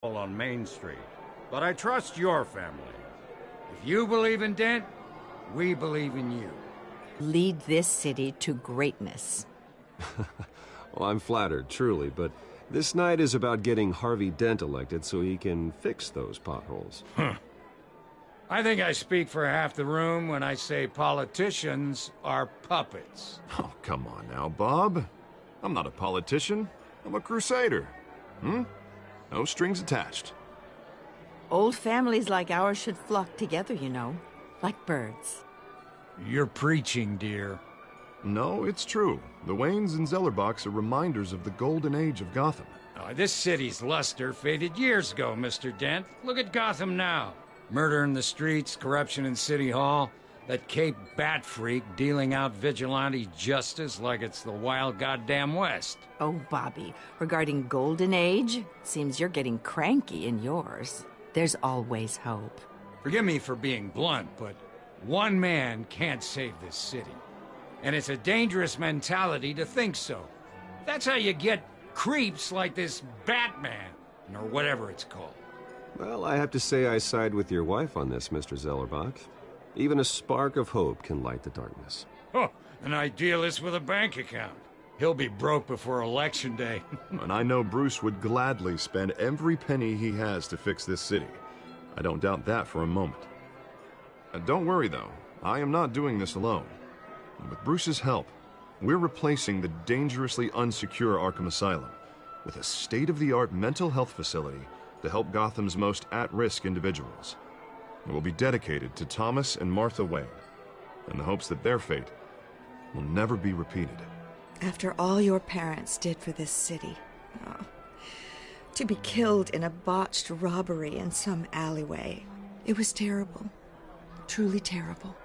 on Main Street, but I trust your family. If you believe in Dent, we believe in you. Lead this city to greatness. Well, I'm flattered, truly, but this night is about getting Harvey Dent elected so he can fix those potholes. I think I speak for half the room when I say politicians are puppets. Oh, come on now, Bob. I'm not a politician. I'm a crusader. No strings attached. Old families like ours should flock together, you know, like birds. You're preaching, dear. No, it's true. The Waynes and Zellerbachs are reminders of the golden age of Gotham. Oh, this city's luster faded years ago, Mr. Dent. Look at Gotham now. Murder in the streets, corruption in City Hall, that Cape Bat freak dealing out vigilante justice like it's the wild goddamn West. Oh, Bobby, regarding Golden Age, seems you're getting cranky in yours. There's always hope. Forgive me for being blunt, but one man can't save this city. And it's a dangerous mentality to think so. That's how you get creeps like this Batman, or whatever it's called. Well, I have to say I side with your wife on this, Mr. Zellerbach. Even a spark of hope can light the darkness. Oh, an idealist with a bank account. He'll be broke before Election Day. And I know Bruce would gladly spend every penny he has to fix this city. I don't doubt that for a moment. Don't worry, though. I am not doing this alone. With Bruce's help, we're replacing the dangerously unsecure Arkham Asylum with a state-of-the-art mental health facility to help Gotham's most at-risk individuals. It will be dedicated to Thomas and Martha Wayne, in the hopes that their fate will never be repeated. After all your parents did for this city, to be killed in a botched robbery in some alleyway, it was terrible. Truly terrible.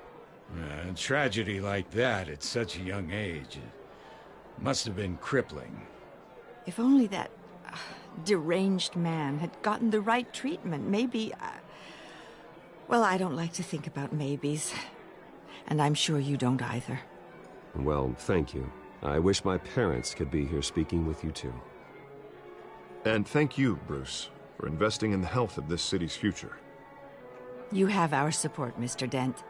A tragedy like that at such a young age, it must have been crippling. If only that deranged man had gotten the right treatment, maybe... Well, I don't like to think about maybes. And I'm sure you don't either. Well, thank you. I wish my parents could be here speaking with you, too. And thank you, Bruce, for investing in the health of this city's future. You have our support, Mr. Dent.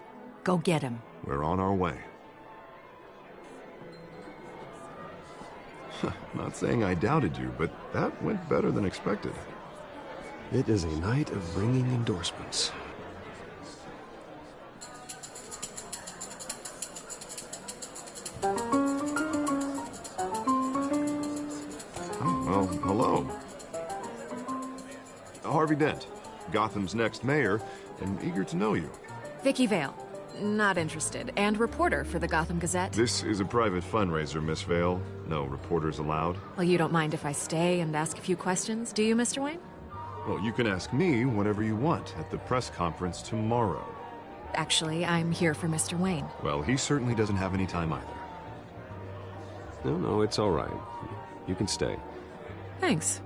Go get him. We're on our way. Not saying I doubted you, but that went better than expected. It is a night of ringing endorsements. Well, hello. Harvey Dent, Gotham's next mayor, and eager to know you. Vicky Vale. Not interested. And reporter for the Gotham Gazette. This is a private fundraiser, Miss Vale. No reporters allowed. Well, you don't mind if I stay and ask a few questions, do you, Mr. Wayne? Well, you can ask me whatever you want at the press conference tomorrow. Actually, I'm here for Mr. Wayne. Well, he certainly doesn't have any time either. No, it's all right. You can stay. Thanks.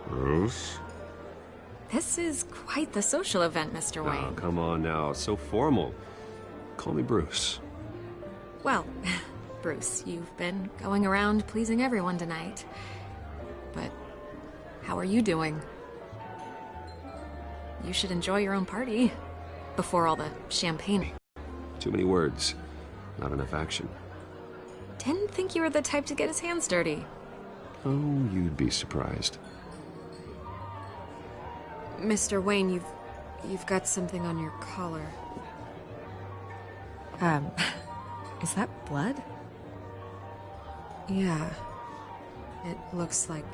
Bruce? This is quite the social event, Mr. Wayne. Oh, come on now. So formal. Call me Bruce. Well, Bruce, you've been going around pleasing everyone tonight. But how are you doing? You should enjoy your own party before all the champagne. Too many words. Not enough action. Didn't think you were the type to get his hands dirty. Oh, you'd be surprised. Mr. Wayne, you've got something on your collar. Is that blood? Yeah. It looks like...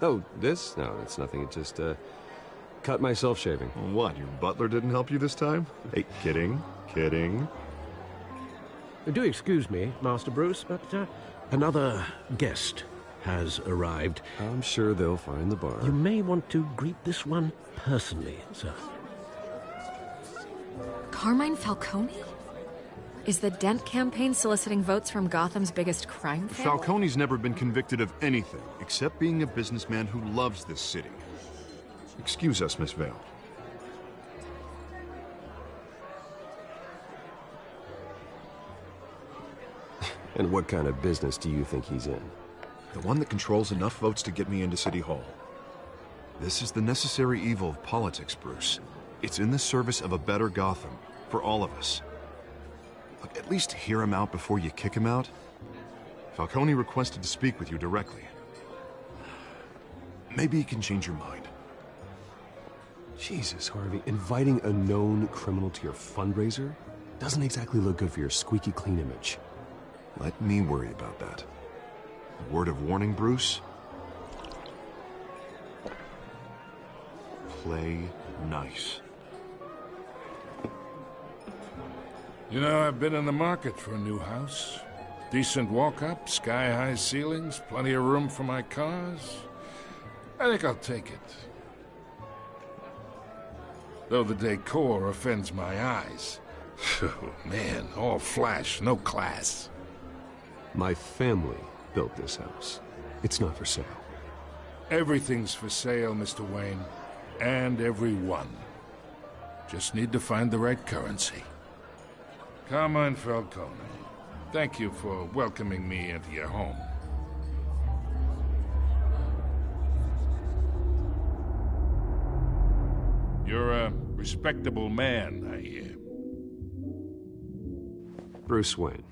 Oh, this? No, it's nothing. It just, cut myself shaving. What, your butler didn't help you this time? Hey, kidding. Do excuse me, Master Bruce, but another guest has arrived. I'm sure they'll find the bar. You may want to greet this one personally, sir. Carmine Falcone? Is the Dent campaign soliciting votes from Gotham's biggest crime family? Falcone's never been convicted of anything except being a businessman who loves this city. Excuse us, Miss Vale. And what kind of business do you think he's in? The one that controls enough votes to get me into City Hall. This is the necessary evil of politics, Bruce. It's in the service of a better Gotham, for all of us. Look, at least hear him out before you kick him out. Falcone requested to speak with you directly. Maybe he can change your mind. Jesus, Harvey, inviting a known criminal to your fundraiser doesn't exactly look good for your squeaky clean image. Let me worry about that. A word of warning, Bruce? Play nice. You know, I've been in the market for a new house. Decent walk-up, sky-high ceilings, plenty of room for my cars. I think I'll take it. Though the decor offends my eyes. Oh, man, all flash, no class. My family built this house. It's not for sale. Everything's for sale, Mr. Wayne. And everyone. Just need to find the right currency. Carmine Falcone, thank you for welcoming me into your home. You're a respectable man, I hear. Bruce Wayne.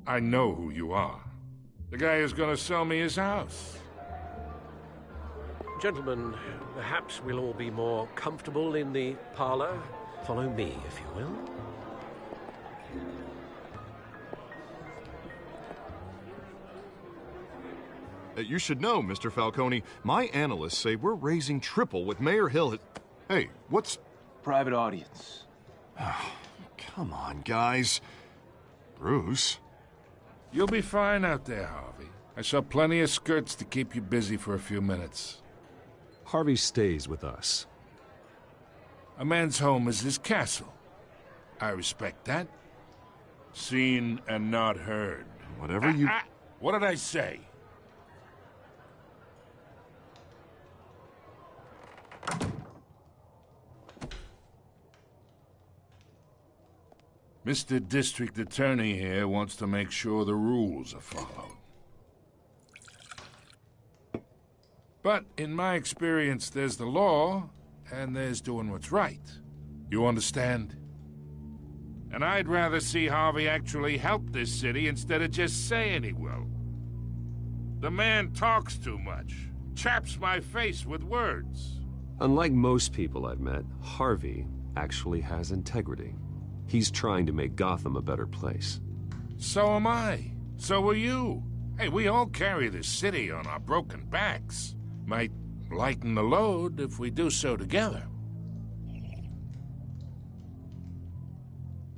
I know who you are. The guy who's gonna sell me his house. Gentlemen, perhaps we'll all be more comfortable in the parlor. Follow me, if you will. You should know, Mr. Falcone, my analysts say we're raising triple with Mayor Hill. Hey, what's... Private audience. Come on, guys. Bruce? You'll be fine out there, Harvey. I saw plenty of skirts to keep you busy for a few minutes. Harvey stays with us. A man's home is his castle. I respect that. Seen and not heard. Whatever you... What did I say? Mr. District Attorney here wants to make sure the rules are followed. But in my experience, there's the law, and there's doing what's right. You understand? And I'd rather see Harvey actually help this city instead of just saying he will. The man talks too much, chaps my face with words. Unlike most people I've met, Harvey actually has integrity. He's trying to make Gotham a better place. So am I. So are you. Hey, we all carry this city on our broken backs. Might lighten the load if we do so together.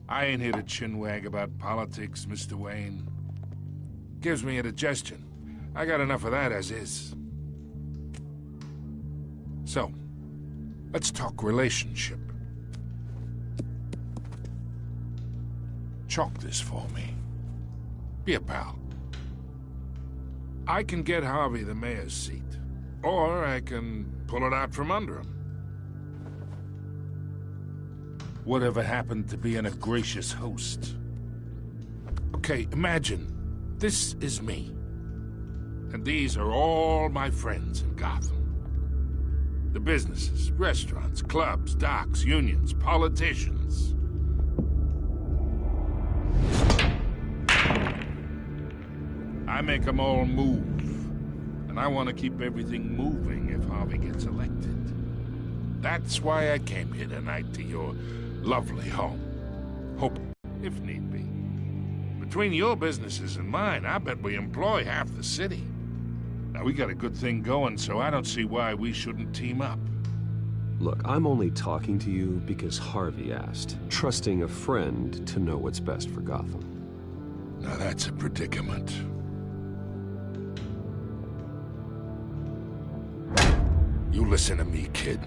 I ain't here to chinwag about politics, Mr. Wayne. Gives me indigestion. I got enough of that as is. So, let's talk relationship. Chalk this for me. Be a pal. I can get Harvey the mayor's seat, or I can pull it out from under him. Whatever happened to being a gracious host? Okay, imagine this is me, and these are all my friends in Gotham. The businesses, restaurants, clubs, docks, unions, politicians. I make them all move. And I want to keep everything moving if Harvey gets elected. That's why I came here tonight to your lovely home. Hope, if need be. Between your businesses and mine, I bet we employ half the city. Now, we got a good thing going, so I don't see why we shouldn't team up. Look, I'm only talking to you because Harvey asked, trusting a friend to know what's best for Gotham. Now that's a predicament. You listen to me, kid.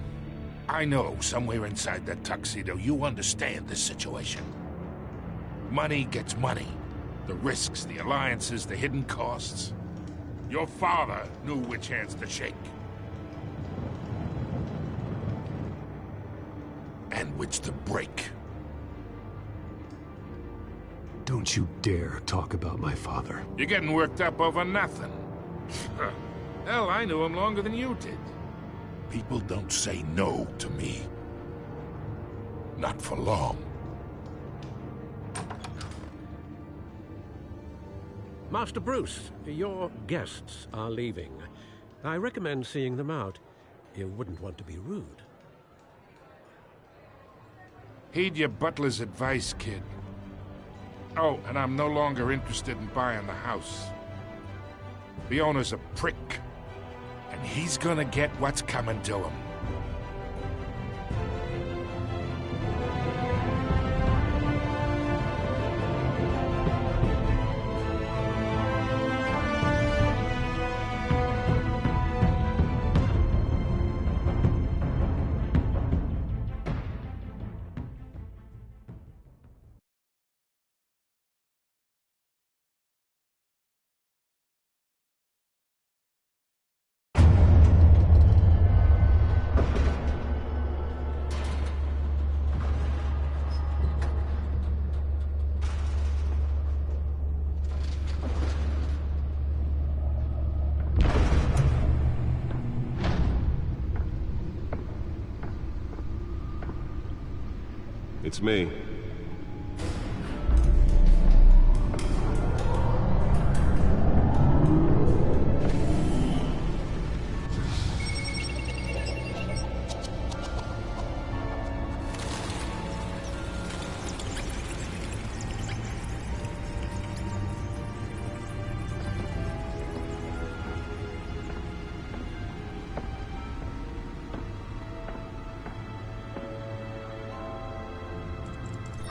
I know somewhere inside that tuxedo you understand this situation. Money gets money. The risks, the alliances, the hidden costs. Your father knew which hands to shake. And which to break. Don't you dare talk about my father. You're getting worked up over nothing. Hell, I knew him longer than you did. People don't say no to me. Not for long. Master Bruce, your guests are leaving. I recommend seeing them out. You wouldn't want to be rude. Heed your butler's advice, kid. Oh, and I'm no longer interested in buying the house. The owner's a prick, and he's gonna get what's coming to him. It's me.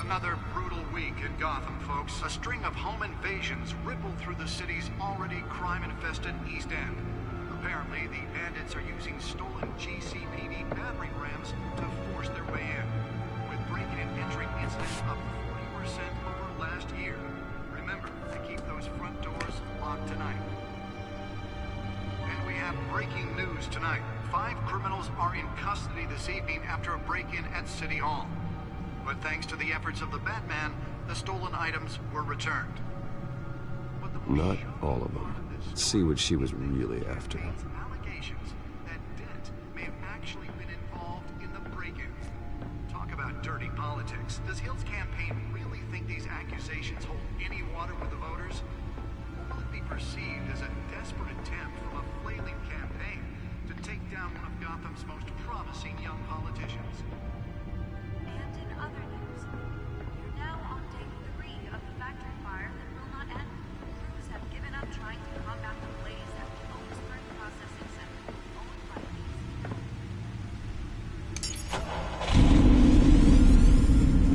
Another brutal week in Gotham, folks. A string of home invasions rippled through the city's already crime-infested East End. Apparently, the bandits are using stolen GCPD battering rams to force their way in, with breaking and entering incidents up 40% over last year. Remember to keep those front doors locked tonight. And we have breaking news tonight. 5 criminals are in custody this evening after a break-in at City Hall. But thanks to the efforts of the Batman, the stolen items were returned. Not all of them. Let's see what she was really after. Allegations that Dent may have actually been involved in the break-in. Talk about dirty politics. Does Hill's campaign really think these accusations hold any water with the voters? Or will it be perceived as a desperate attempt from a flailing campaign to take down one of Gotham's most promising young politicians? Other news. You're now on day 3 of the factory fire that will not end. Crews have given up trying to combat the blaze at the Otisburg processing center owned by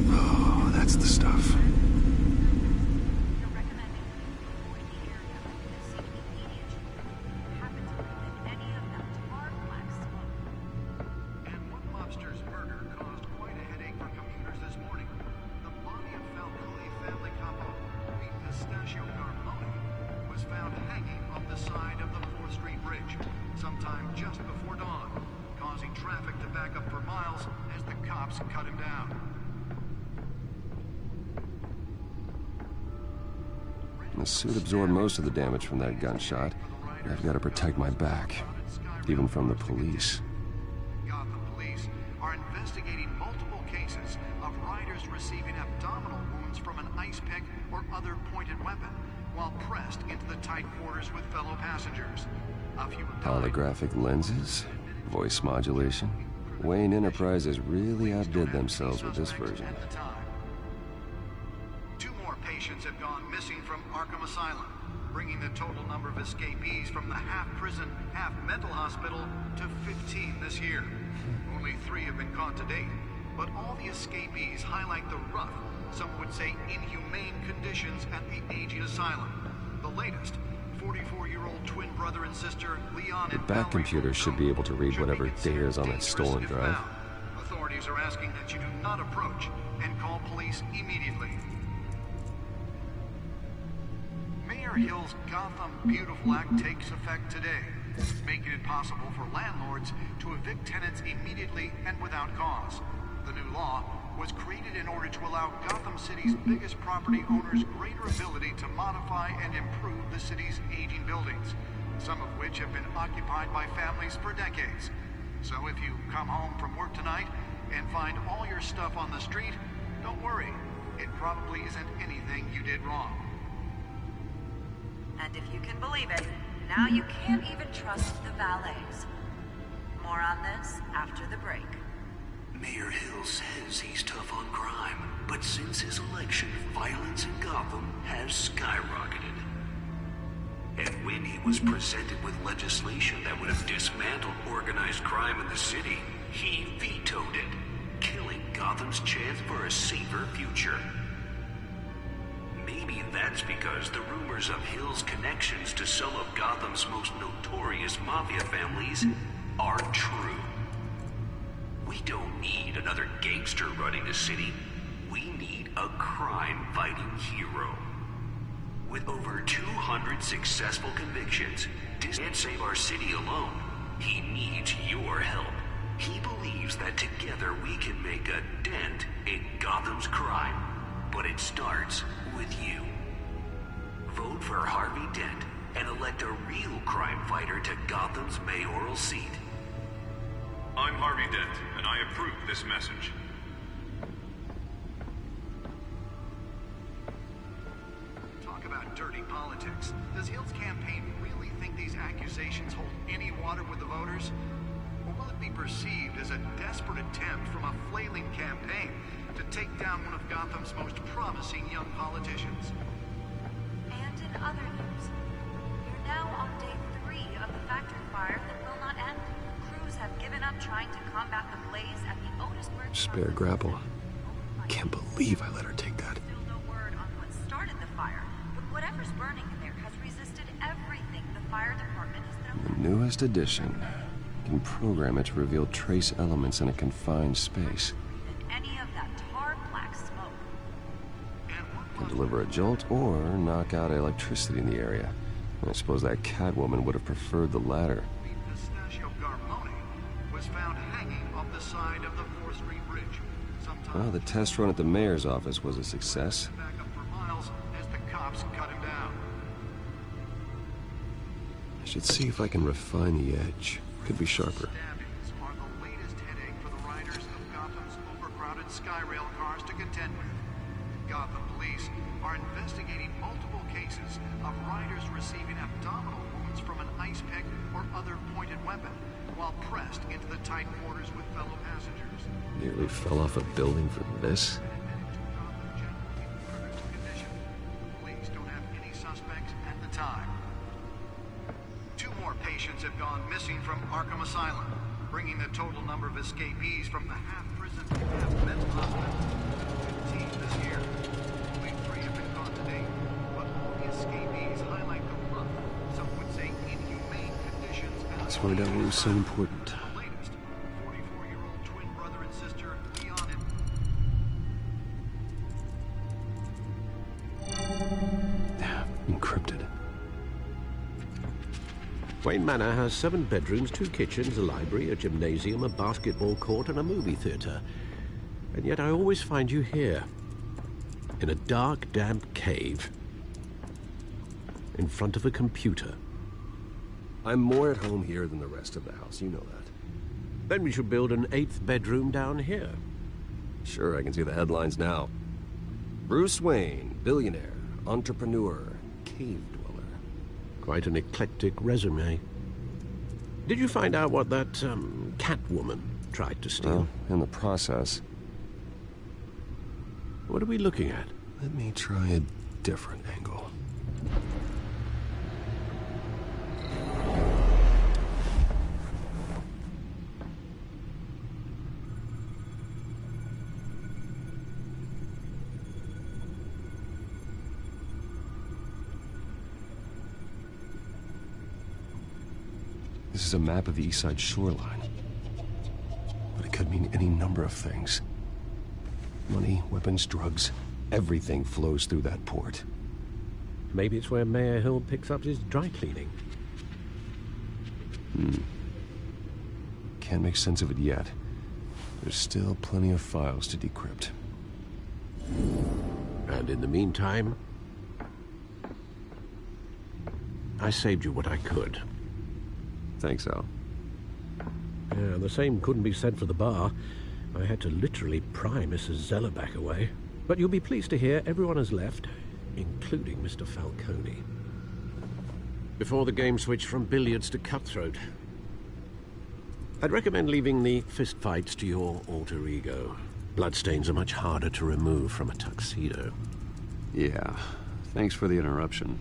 Oh, that's the stuff. You're recommending you avoid the area and seek immediate treatment. Happen to live in any of that tar black smoke. And one mobster's murder caused quite a headache for commuters this morning. The body of Falcone family couple, Louis Pistachio Garmoni, was found hanging off the side of the 4th Street Bridge, sometime just before dawn, causing traffic to back up for miles as the cops cut him down. The suit absorbed most of the damage from that gunshot. I've got to protect my back, even from the police. Gotham police are investigating multiple cases of riders receiving abdominal wounds from an ice pick or other pointed weapon while pressed into the tight quarters with fellow passengers. A few Holographic lenses? Voice modulation? Wayne Enterprises really outdid themselves with this version. 2 more patients have gone missing from Arkham Asylum, bringing the total number of escapees from the half-prison, half-mental hospital to 15 this year. Only 3 have been caught to date, but all the escapees highlight the rough, some would say inhumane conditions at the aging asylum. The latest, 44-year-old twin brother and sister Leon and The back computer should be able to read whatever data is on that stolen drive. Authorities are asking that you do not approach and call police immediately. Mayor Hill's Gotham Beautiful Act takes effect today, making it possible for landlords to evict tenants immediately and without cause. The new law was created in order to allow Gotham City's biggest property owners greater ability to modify and improve the city's aging buildings. some of which have been occupied by families for decades. So if you come home from work tonight and find all your stuff on the street, don't worry. It probably isn't anything you did wrong. And if you can believe it, now you can't even trust the valets. More on this after the break. Mayor Hill says he's tough on crime, but since his election, violence in Gotham has skyrocketed. And when he was presented with legislation that would have dismantled organized crime in the city, he vetoed it, killing Gotham's chance for a safer future. Maybe that's because the rumors of Hill's connections to some of Gotham's most notorious mafia families are true. We don't need another gangster running the city. We need a crime-fighting hero. With over 200 successful convictions, this can't save our city alone. He needs your help. He believes that together we can make a dent in Gotham's crime. But it starts with you. Vote for Harvey Dent and elect a real crime fighter to Gotham's mayoral seat. I'm Harvey Dent, and I approve this message. Talk about dirty politics. Does Hill's campaign really think these accusations hold any water with the voters? Or will it be perceived as a desperate attempt from a flailing campaign to take down one of Gotham's most promising young politicians? And in other news, we're now on day 3 of the factory fire that will not end. Crews have given up trying to combat the blaze at the Otisburg... Spare grapple. Can't believe I let her take that. Still no word on what started the fire, but whatever's burning in there has resisted everything the fire department has thrown. The newest edition. You can program it to reveal trace elements in a confined space. Any of that tar black smoke. Can deliver a jolt or knock out electricity in the area. I suppose that Catwoman would have preferred the latter. Pistachio Garmone was found hanging off the side of the 4th Street Bridge. Well, the test run at the mayor's office was a success. Back up for miles as the cops cut him down. I should see if I can refine the edge. Could be sharper. Stabbings are the latest headache for the riders of Gotham's overcrowded Skyrail cars to contend with. Gotham police are investigating multiple cases of riders receiving abdominal wounds from an ice pick or other pointed weapon while pressed into the tight quarters with fellow passengers. Nearly fell off a building for this. Police don't have any suspects at the time. 2 more patients have gone missing from Arkham Asylum, bringing the total number of escapees from the half-prison, half-mental hospital to 15 this year. Only 3 have been caught to date, but all the escapees highlight the rough, some would say inhumane conditions. Let's find out what was so important. The latest, 44-year-old twin brother and sister, Leon and... Encrypted. Wayne Manor has 7 bedrooms, 2 kitchens, a library, a gymnasium, a basketball court, and a movie theater. And yet I always find you here, in a dark, damp cave, in front of a computer. I'm more at home here than the rest of the house, you know that. Then we should build an 8th bedroom down here. Sure, I can see the headlines now. Bruce Wayne, billionaire, entrepreneur, cave dweller. Quite an eclectic resume. Did you find out what that, Catwoman tried to steal? Well, in the process. What are we looking at? Let me try a different angle. This is a map of the East Side shoreline. But it could mean any number of things. Money, weapons, drugs, everything flows through that port. Maybe it's where Mayor Hill picks up his dry cleaning. Can't make sense of it yet. There's still plenty of files to decrypt. And in the meantime... I saved you what I could. Thanks, Al. Yeah, the same couldn't be said for the bar. I had to literally pry Mrs. Zellerback away. But you'll be pleased to hear everyone has left, including Mr. Falcone. Before the game switched from billiards to cutthroat. I'd recommend leaving the fistfights to your alter ego. Bloodstains are much harder to remove from a tuxedo. Yeah, thanks for the interruption.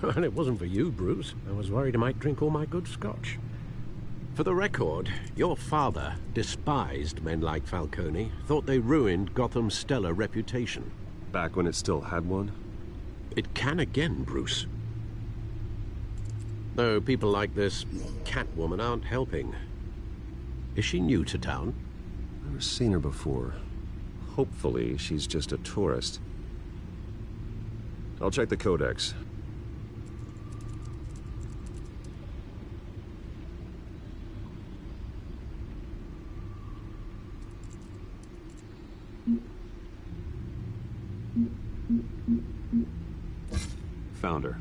And it wasn't for you, Bruce. I was worried I might drink all my good scotch. For the record, your father despised men like Falcone, thought they ruined Gotham's stellar reputation. Back when it still had one? It can again, Bruce. Though people like this Catwoman aren't helping. Is she new to town? Never seen her before. Hopefully, she's just a tourist. I'll check the codex. Found her.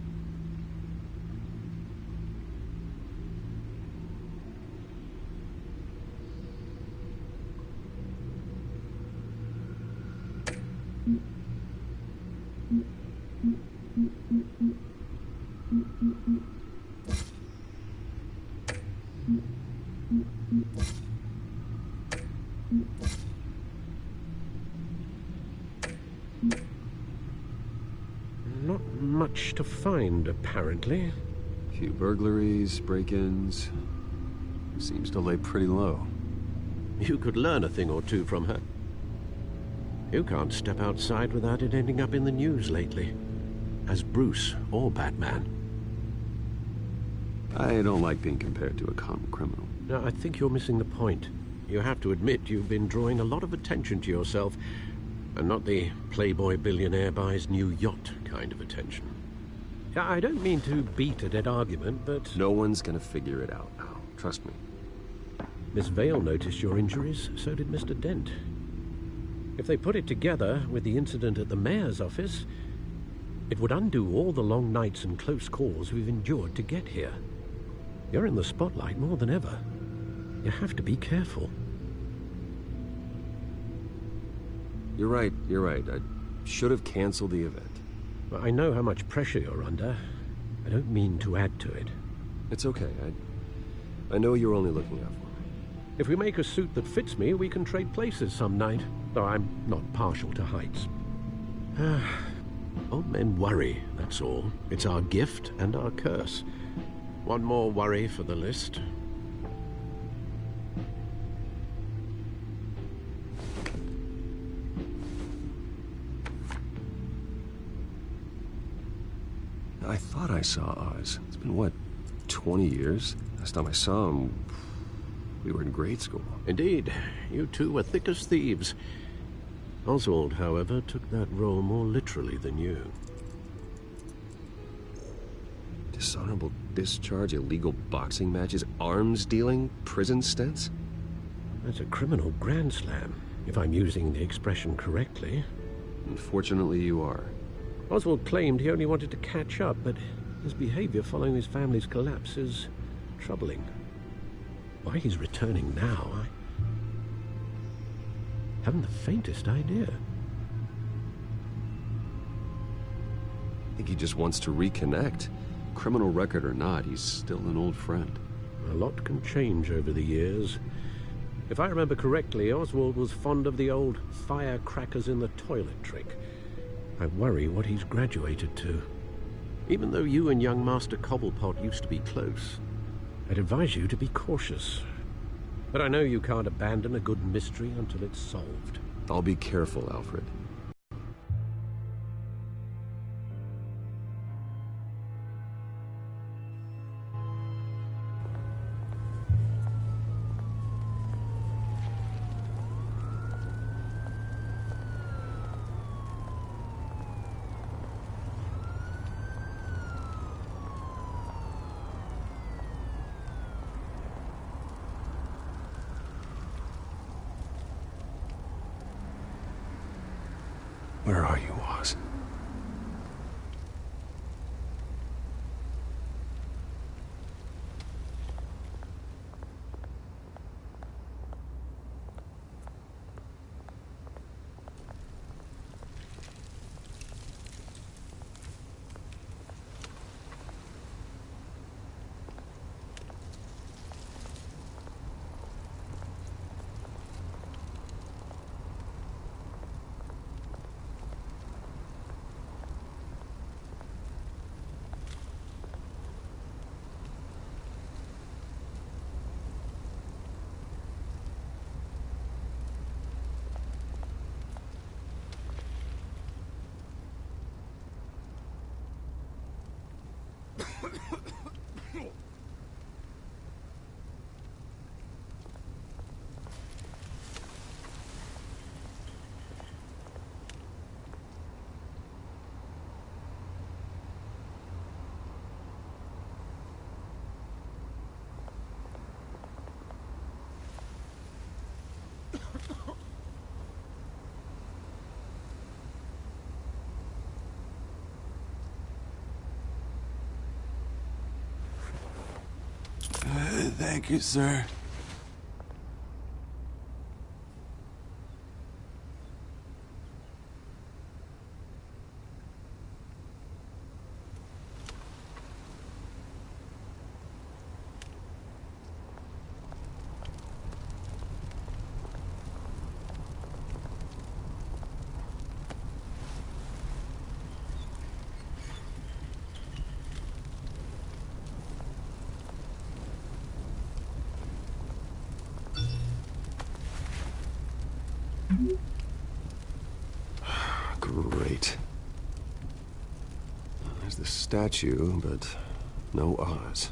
Not much to find, apparently. Few burglaries, break-ins. Seems to lay pretty low. You could learn a thing or two from her. You can't step outside without it ending up in the news lately. As Bruce or Batman. I don't like being compared to a common criminal. No, I think you're missing the point. You have to admit you've been drawing a lot of attention to yourself, and not the playboy billionaire buys new yacht kind of attention. I don't mean to beat a dead argument, but... No one's gonna figure it out now. Trust me. Miss Vale noticed your injuries, so did Mr. Dent. If they put it together with the incident at the mayor's office, it would undo all the long nights and close calls we've endured to get here. You're in the spotlight more than ever. You have to be careful. You're right. I should have canceled the event. I know how much pressure you're under. I don't mean to add to it. It's okay. I know you're only looking out for me. If we make a suit that fits me, we can trade places some night. Though I'm not partial to heights. Old men worry, that's all. It's our gift and our curse. One more worry for the list. I thought I saw Oz. It's been, what, 20 years? Last time I saw him, we were in grade school. Indeed. You two were thick as thieves. Oswald, however, took that role more literally than you. Dishonorable discharge, illegal boxing matches, arms dealing, prison stints? That's a criminal grand slam, if I'm using the expression correctly. Unfortunately, you are. Oswald claimed he only wanted to catch up, but his behavior following his family's collapse is troubling. Why he's returning now, I haven't the faintest idea. I think he just wants to reconnect. Criminal record or not, he's still an old friend. A lot can change over the years. If I remember correctly, Oswald was fond of the old firecrackers in the toilet trick. I worry what he's graduated to. Even though you and young Master Cobblepot used to be close, I'd advise you to be cautious. But I know you can't abandon a good mystery until it's solved. I'll be careful, Alfred. Where are you, Oz? Thank you, sir. Great. There's the statue, but no Oz.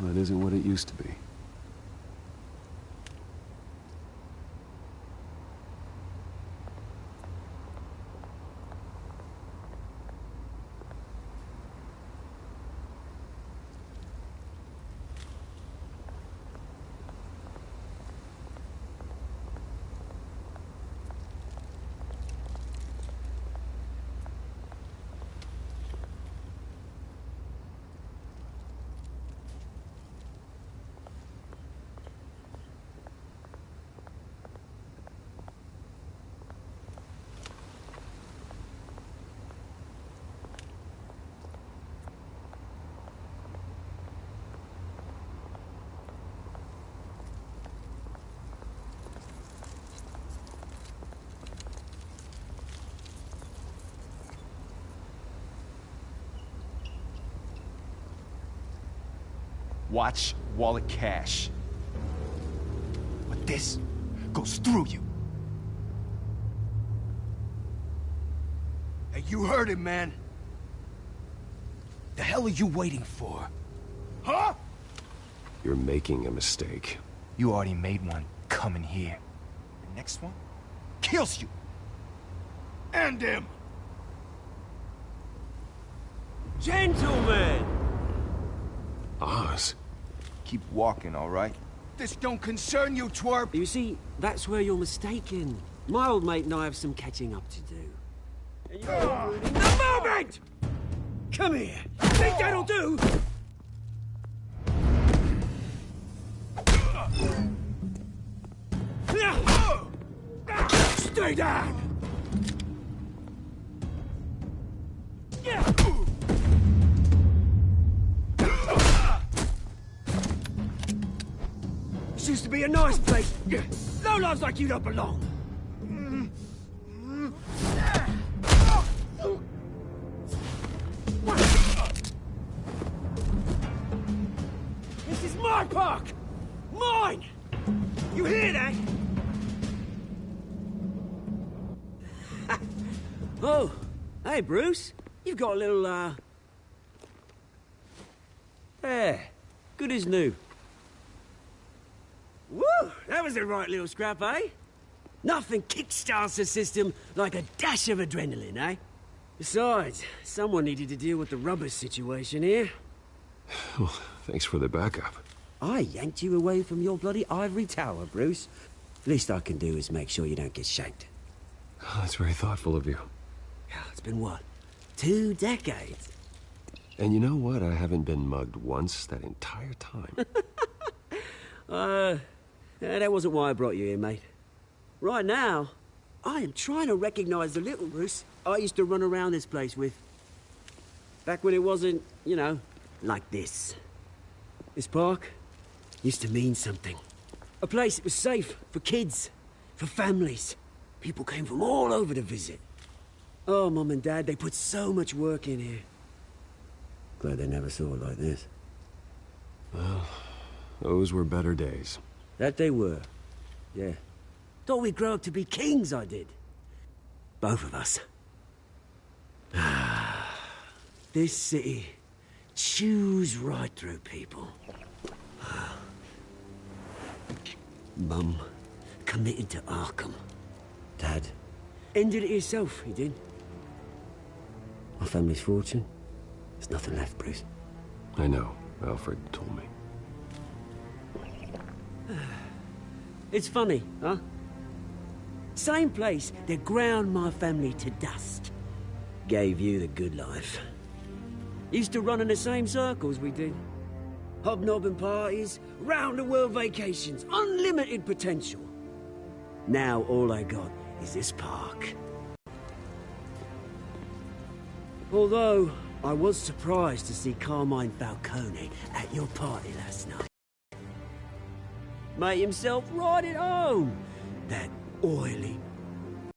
Well, it isn't what it used to be. Watch wallet cash. But this goes through you. Hey, you heard him, man. The hell are you waiting for? Huh? You're making a mistake. You already made one coming here. The next one kills you. And him. Gentlemen! Oz? Keep walking, all right? This don't concern you, twerp! You see, that's where you're mistaken. My old mate and I have some catching up to do. And you're ruining the moment! Come here! Think that'll do? Stay down! This used to be a nice place. No lives like you don't belong. This is my park! Mine! You hear that? Oh, hey, Bruce. You've got a little, Yeah, good as new. Woo! That was a right little scrap, eh? Nothing kickstarts the system like a dash of adrenaline, eh? Besides, someone needed to deal with the rubber situation here. Well, thanks for the backup. I yanked you away from your bloody ivory tower, Bruce. Least I can do is make sure you don't get shanked. Oh, that's very thoughtful of you. It's been what? 2 decades? And you know what? I haven't been mugged once that entire time. That wasn't why I brought you here, mate. Right now, I am trying to recognize the little Bruce I used to run around this place with. Back when it wasn't, you know, like this. This park used to mean something. A place that was safe for kids, for families. People came from all over to visit. Oh, Mum and Dad, they put so much work in here. Glad they never saw it like this. Well, those were better days. That they were. Yeah. Thought we'd grow up to be kings, I did. Both of us. This city chews right through people. Mum committed to Arkham. Dad ended it himself, he did. My family's fortune, there's nothing left, Bruce. I know. Alfred told me. It's funny, huh? Same place that ground my family to dust. Gave you the good life. Used to run in the same circles we did. Hobnobbing parties, round-the-world vacations, unlimited potential. Now all I got is this park. Although, I was surprised to see Carmine Falcone at your party last night. Made himself right at home. That oily,